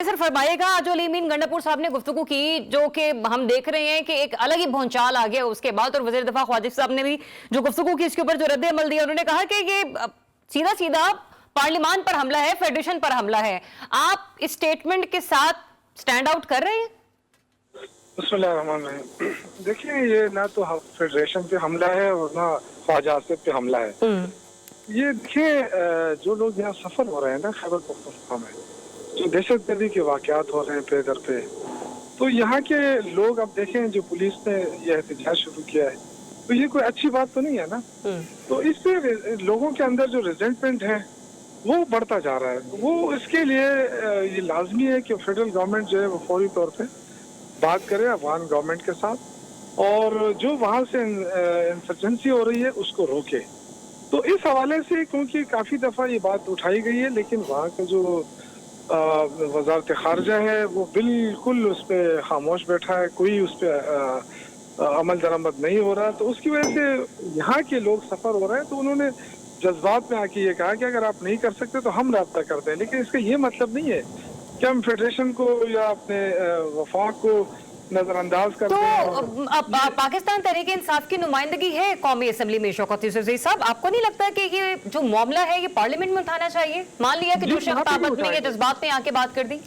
Sir फरमाइएगा, आज अली अमीन गंडापुर साहब ने गुफ्तगू की जो कि हम देख रहे हैं कि एक अलग ही भौचाल आ गया उसके बाद, और वज़ीर दफा ख्वाजा साहब ने भी जो गुफ्तगू की इसके ऊपर जो रद्द अमल दिया, उन्होंने कहा कि ये सीधा सीधा पार्लियामान पर हमला है, फेडरेशन पर हमला है। आप इस स्टेटमेंट के साथ स्टैंड आउट कर रहे हैं? बिस्मिल्लाहिर्रहमानिर्रहीम। देखिए, ये ना तो फेडरेशन पे हमला है और ना ख्वाजा आसिफ पे हमला है। ये देखिए, जो लोग यहाँ सफर हो रहे हैं ना खैबर पख्तूनख्वा में, जो दहशतगर्दी के वाकयात हो रहे हैं पे दर पे, तो यहाँ के लोग अब देखें, जो पुलिस ने यह एहतजाज शुरू किया है, तो ये कोई अच्छी बात तो नहीं है ना। तो इससे लोगों के अंदर जो रिजेंटमेंट है वो बढ़ता जा रहा है। वो इसके लिए ये लाजमी है कि फेडरल गवर्नमेंट जो है वो फौरी तौर पे बात करे अफगान गवर्नमेंट के साथ, और जो वहाँ से इंसर्जेंसी हो रही है उसको रोके। तो इस हवाले से, क्योंकि काफ़ी दफ़ा ये बात उठाई गई है, लेकिन वहाँ का जो वजारत खारजा है वो बिल्कुल उस पर खामोश बैठा है, कोई उस पर अमल दरामद नहीं हो रहा। तो उसकी वजह से यहाँ के लोग सफ़र हो रहे हैं। तो उन्होंने जज्बात में आके ये कहा कि अगर आप नहीं कर सकते तो हम राब्ता करते हैं, लेकिन इसका ये मतलब नहीं है कि हम फेडरेशन को या अपने वफाक को नजरअंदाज करते हैं। तो पाकिस्तान तहरीक इंसाफ की नुमाइंदगी है कौमी असम्बली में शौकत यूसुफजई साहब, आपको नहीं लगता कि ये जो मामला है ये पार्लियामेंट में उठाना चाहिए? मान लिया कि जो शख्स ताकत में या जज्बात में आके बात कर दी।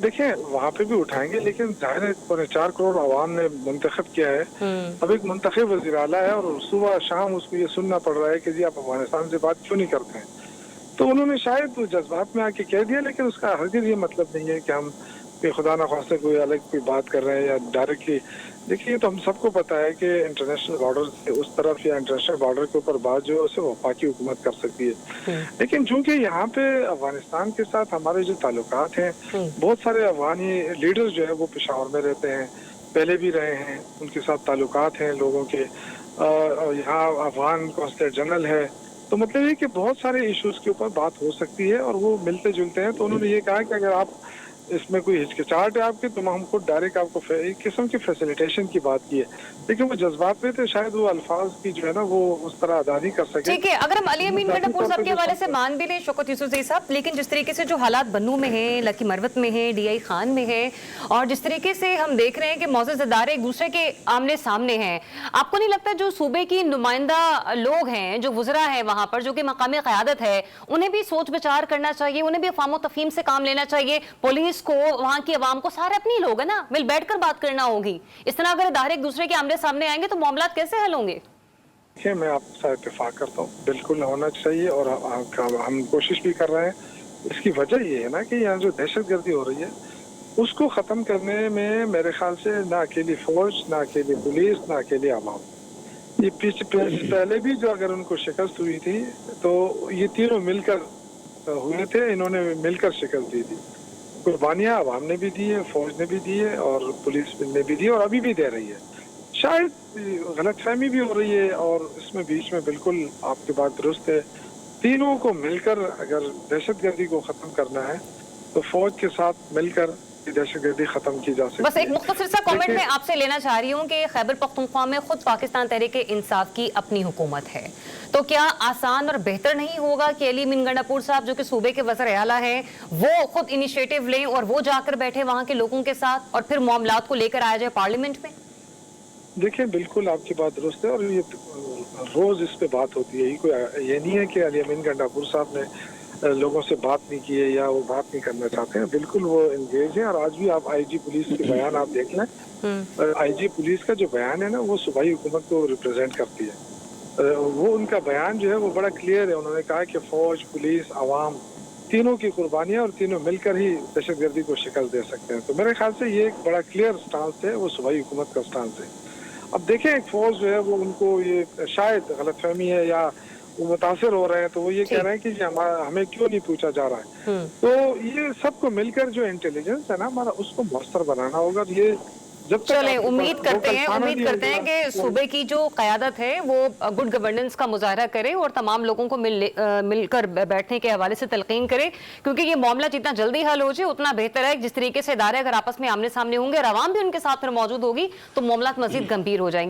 देखिए, वहाँ पे भी उठाएंगे, लेकिन जाहिर है 4 करोड़ आवाम ने मुंतखब किया है। अब एक मुंतखब वज़ीर आला है और सुबह शाम उसको ये सुनना पड़ रहा है कि जी आप अफगानिस्तान से बात क्यों नहीं करते हैं। तो उन्होंने शायद तो जज्बात में आके कह दिया, लेकिन उसका हरगिज़ ये मतलब नहीं है कि हम खुदा न खास्ते कोई अलग कोई बात कर रहे हैं या डायरेक्टली। देखिए, तो हम सबको पता है कि इंटरनेशनल बॉर्डर से उस तरफ या इंटरनेशनल बॉर्डर के ऊपर बात जो है उसे वफाकी हुकूमत कर सकती है। लेकिन चूंकि यहाँ पे अफगानिस्तान के साथ हमारे जो ताल्लुकात हैं, बहुत सारे अफगानी लीडर्स जो है वो पेशावर में रहते हैं, पहले भी रहे हैं, उनके साथ ताल्लुकात हैं लोगों के। यहाँ अफगान कौंसलर जनरल है, तो मतलब ये कि बहुत सारे इश्यूज के ऊपर बात हो सकती है और वो मिलते जुलते हैं। तो उन्होंने ये कहा कि अगर आप इसमें कोई हिचकिचाहट है आपके, तो हम खुद डायरेक्ट आपको एक किस्म की फैसिलिटेशन की बात की है, लेकिन वो जज्बात में थे, शायद वो अल्फाज की जो है ना वो उस तरह अदा नहीं कर सके। ठीक है, अगर हम अली अमीन गंडापुर साहब के हवाले से मान भी लें शौकत यूसुफजई साहब, लेकिन जिस तरीके से जो हालात बन्नू में हैं, लकी मरवत में है, DI खान में है, और जिस तरीके से हम देख रहे हैं कि मौजूद इदारे एक दूसरे के आमने सामने हैं, आपको नहीं लगता जो सूबे की नुमाइंदा लोग हैं, जो वुज़रा है वहाँ पर, जो कि मकामी क़यादत है, उन्हें भी सोच विचार करना चाहिए, उन्हें भी अफ़ाम तफ़हीम से काम लेना चाहिए? पुलिस को, वहाँ की आवाम को, सारे अपनी लोग हैं ना, मिल बैठकर बात करना होगी। इस तरह अगर इदारे एक दूसरे के आमने सामने आएंगे तो मामलात कैसे हल होंगे? देखिए, मैं आपके साथ इत्तेफाक करता हूँ, बिल्कुल होना चाहिए, और हम कोशिश भी कर रहे हैं। इसकी वजह ये है ना कि यहाँ जो दहशतगर्दी हो रही है उसको ख़त्म करने में मेरे ख्याल से ना अकेली फौज, ना अकेली पुलिस, ना अकेली आवाम, ये पहले भी जो अगर उनको शिकस्त हुई थी तो ये तीनों मिलकर हुए थे, इन्होंने मिलकर शिकस्त दी थी। कुर्बानियाँ आवाम ने भी दी है, फौज ने भी दी है और पुलिस ने भी दी है और अभी भी दे रही है। शायद गलतफहमी भी हो रही है और इसमें बीच में बिल्कुल आपकी बात दुरुस्त है। तीनों को मिलकर अगर दहशतगर्दी को ख़त्म करना है तो फौज के साथ मिलकर दहशतगर्दी खत्म की जा सकती है। बस एक मुख्तसर सा कमेंट मैं आपसे लेना चाह रही हूँ कि खैबर पख्तूनख्वा में खुद पाकिस्तान तहरीक इंसाफ की अपनी हुकूमत है, तो क्या आसान और बेहतर नहीं होगा कि अली अमीन गंडापुर साहब जो कि सूबे के वज़ीर आला हैं वो खुद इनिशिएटिव लें और वो जाकर बैठे वहाँ के लोगों के साथ और फिर मामलात को लेकर आया जाए पार्लियामेंट में? देखिए, बिल्कुल आपकी बात दुरुस्त है और ये रोज इस पे बात होती है। कोई ये नहीं है कि अली अमीन गंडापुर साहब ने लोगों से बात नहीं की है या वो बात नहीं करना चाहते हैं, बिल्कुल वो एंगेज हैं। और आज भी आप IG पुलिस के बयान आप देख लें, IG पुलिस का जो बयान है ना वो सूबाई हुकूमत को रिप्रेजेंट करती है। वो उनका बयान जो है वो बड़ा क्लियर है। उन्होंने कहा कि फौज, पुलिस, आवाम तीनों की कुर्बानियां और तीनों मिलकर ही दहशतगर्दी को शिकस्त दे सकते हैं। तो मेरे ख्याल से ये एक बड़ा क्लियर स्टांस है, वो सूबाई हुकूमत का स्टांस है। अब देखें, एक फौज जो है वो उनको ये शायद गलतफहमी है या वो मुतासिर हो रहे हैं, तो वो ये कह रहे हैं कि हमें क्यों नहीं पूछा जा रहा है। तो ये सबको मिलकर जो इंटेलिजेंस है ना हमारा, उसको मौसर बनाना होगा। ये जब तक चले उम्मीद करते हैं कि सूबे की जो क़यादत है वो गुड गवर्नेंस का मुजाहरा करे और तमाम लोगों को मिलकर बैठने के हवाले से तलकीन करे, क्योंकि ये मामला जितना जल्दी हल हो जाए उतना बेहतर है। जिस तरीके से इदारे अगर आपस में आमने सामने होंगे और आवाम भी उनके साथ फिर मौजूद होगी तो मामलात मजीद गंभीर हो जाएंगे।